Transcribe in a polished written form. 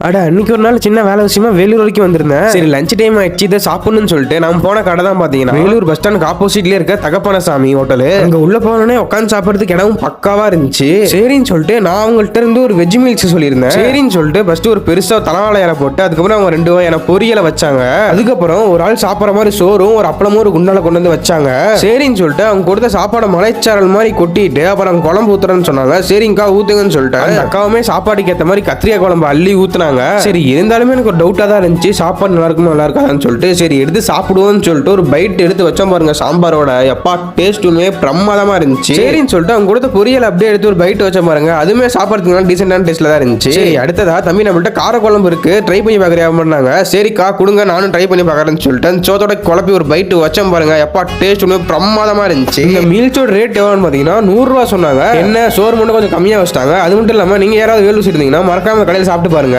அன்னைக்கு ஒரு நாள் சின்ன வேலை விஷயமா வேலூர் வரைக்கும் வந்திருந்தேன். சரி லஞ்ச் டைம் ஆயிடுச்சு, இதை சாப்பிடணும்னு சொல்லிட்டு நம்ம போன கடை தான் பாத்தீங்கன்னா வேலூர் பஸ் ஸ்டாண்டுக்கு ஆப்போசிட்லயே இருக்க தகப்பனசாமி ஹோட்டல். அங்க உள்ள போனோடனே உட்காந்து சாப்பிடறதுக்கு இடமும் பக்காவா இருந்துச்சு. சரின்னு சொல்லிட்டு நான் அவங்கள்ட்ட இருந்து ஒரு வெஜ் மீல்ஸ் சொல்லியிருந்தேன். சரின்னு சொல்லிட்டு ஃபர்ஸ்ட் ஒரு பெருசா தலவாழை இலை போட்டு அதுக்கப்புறம் அவங்க 2 வகையான பொரியலை வச்சாங்க. அதுக்கப்புறம் ஒரு ஆள் சாப்பிட்ற மாதிரி சோறும் ஒரு அப்பளமும் ஒரு குண்டால கொண்டு வந்து வச்சாங்க. சரின்னு சொல்லிட்டு அவங்க கொடுத்த சாப்பாடு மலைச்சாரல் மாதிரி கொட்டிட்டு அப்புறம் குழம்பு ஊத்துறேன்னு சொன்னாங்க. சரிங்கக்கா ஊத்துங்கன்னு சொல்லிட்டு அந்த அக்காவுமே சாப்பாடுக்கு ஏற்ற மாதிரி கத்திரிக்காய் குழம்பு அள்ளி ஊத்துனாங்க. சரி இருந்தாலுமே எனக்கு ஒரு டவுட்டா தான் இருந்துச்சு, சாப்பாடு நல்லா இருக்குமா நல்லா இருக்காதுன்னு சொல்லிட்டு சரி எடுத்து சாப்பிடுவோம்னு சொல்லிட்டு ஒரு பைட் எடுத்து வச்சோம் பாருங்க சாம்பாரோட. எப்பா டேஸ்ட்டுமே பிரமாதமா இருந்துச்சு. சரின்னு சொல்லிட்டு அவங்க கொடுத்த பொரியல் அப்படியே எடுத்து ஒரு பைட் வச்ச பாருங்க, அதுவுமே சாப்பிட்றதுக்கு டீசென்டான டேஸ்ட்ல தான் இருந்துச்சு. சரி அடுத்ததா தம்பி நம்மள்ட்ட கார குழம்பு இருக்கு, ட்ரை பண்ணி பார்க்கறியா பண்ணாங்க. சரிக்கா கொடுங்க நானும் ட்ரை பண்ணி பார்க்கறேன்னு சொல்லிட்டு சோத்தோட குழப்பி ஒரு பைட் வச்சோம் பாருங்க. எப்பா டேஸ்ட்டுமே பிரமாதமா இருந்துச்சு. இந்த மீல்ஸோட ரேட் எவ்வளோன்னு பாத்தீங்கன்னா 100 ரூபா சொன்னாங்க. என்ன சோறு மட்டும் கொஞ்சம் கம்மியா வச்சிட்டாங்க. அது மட்டும் இல்லாம நீங்க யாராவது வேலூர் இருந்தீங்கன்னா மறக்காம கடையில் சாப்பிட்டு பாருங்க.